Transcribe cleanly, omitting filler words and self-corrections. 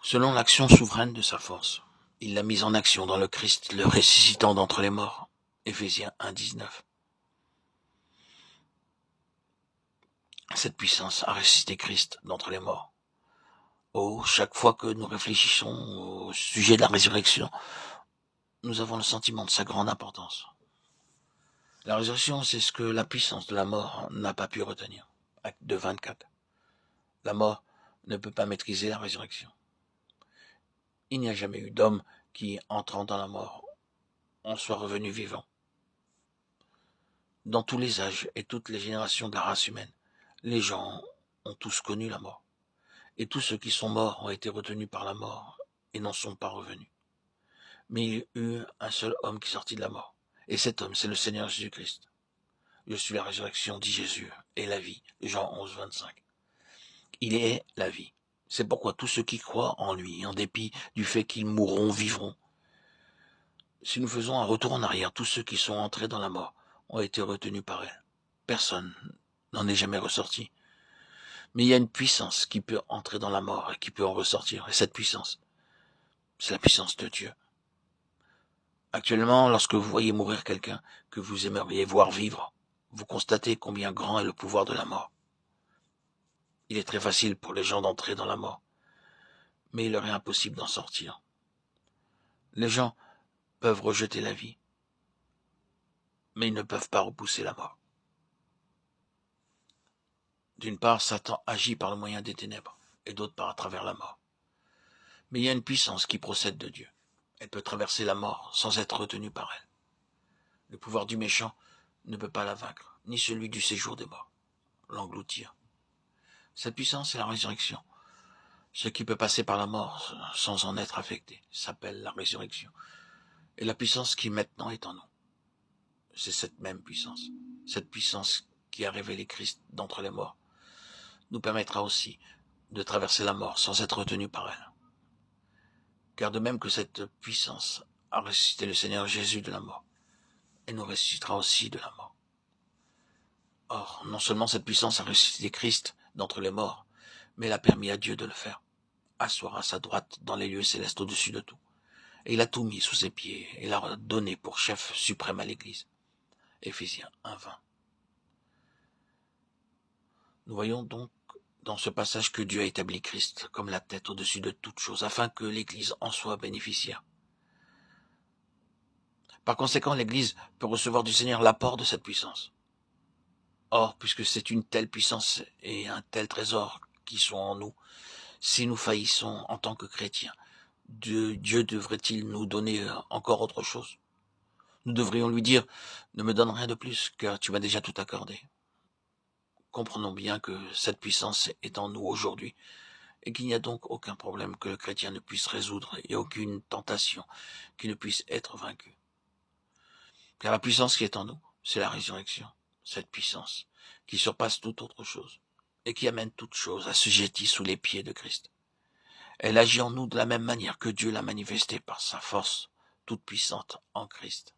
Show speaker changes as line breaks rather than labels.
selon l'action souveraine de sa force. Il l'a mise en action dans le Christ, le ressuscitant d'entre les morts. Éphésiens 1,19. Cette puissance a ressuscité Christ d'entre les morts. Oh, chaque fois que nous réfléchissons au sujet de la résurrection, nous avons le sentiment de sa grande importance. La résurrection, c'est ce que la puissance de la mort n'a pas pu retenir. Acte 2, 24. La mort ne peut pas maîtriser la résurrection. Il n'y a jamais eu d'homme qui, entrant dans la mort, en soit revenu vivant. Dans tous les âges et toutes les générations de la race humaine, les gens ont tous connu la mort. Et tous ceux qui sont morts ont été retenus par la mort et n'en sont pas revenus. Mais il y a eu un seul homme qui sortit de la mort. Et cet homme, c'est le Seigneur Jésus-Christ. Je suis la résurrection, dit Jésus, et la vie. Jean 11, 25. Il est la vie. C'est pourquoi tous ceux qui croient en lui, en dépit du fait qu'ils mourront, vivront. Si nous faisons un retour en arrière, tous ceux qui sont entrés dans la mort ont été retenus par elle. Personne n'en est jamais ressorti. Mais il y a une puissance qui peut entrer dans la mort et qui peut en ressortir. Et cette puissance, c'est la puissance de Dieu. Actuellement, lorsque vous voyez mourir quelqu'un que vous aimeriez voir vivre, vous constatez combien grand est le pouvoir de la mort. Il est très facile pour les gens d'entrer dans la mort, mais il leur est impossible d'en sortir. Les gens peuvent rejeter la vie, mais ils ne peuvent pas repousser la mort. D'une part, Satan agit par le moyen des ténèbres, et d'autre part à travers la mort. Mais il y a une puissance qui procède de Dieu. Elle peut traverser la mort sans être retenue par elle. Le pouvoir du méchant ne peut pas la vaincre, ni celui du séjour des morts, l'engloutir. Cette puissance est la résurrection. Ce qui peut passer par la mort sans en être affecté s'appelle la résurrection. Et la puissance qui maintenant est en nous, c'est cette même puissance. Cette puissance qui a révélé Christ d'entre les morts nous permettra aussi de traverser la mort sans être retenu par elle. Car de même que cette puissance a ressuscité le Seigneur Jésus de la mort, elle nous ressuscitera aussi de la mort. Or, non seulement cette puissance a ressuscité Christ d'entre les morts, mais elle a permis à Dieu de le faire, asseoir à sa droite dans les lieux célestes au-dessus de tout. Et il a tout mis sous ses pieds et l'a donné pour chef suprême à l'Église. Éphésiens 1,20. Nous voyons donc dans ce passage que Dieu a établi Christ comme la tête au-dessus de toute chose, afin que l'Église en soit bénéficiaire. Par conséquent, l'Église peut recevoir du Seigneur l'apport de cette puissance. Or, puisque c'est une telle puissance et un tel trésor qui sont en nous, si nous faillissons en tant que chrétiens, Dieu devrait-il nous donner encore autre chose? Nous devrions lui dire, ne me donne rien de plus, car tu m'as déjà tout accordé. Comprenons bien que cette puissance est en nous aujourd'hui, et qu'il n'y a donc aucun problème que le chrétien ne puisse résoudre, et aucune tentation qui ne puisse être vaincue. Car la puissance qui est en nous, c'est la résurrection, cette puissance qui surpasse toute autre chose, et qui amène toute chose assujettie sous les pieds de Christ. Elle agit en nous de la même manière que Dieu l'a manifesté par sa force toute puissante en Christ.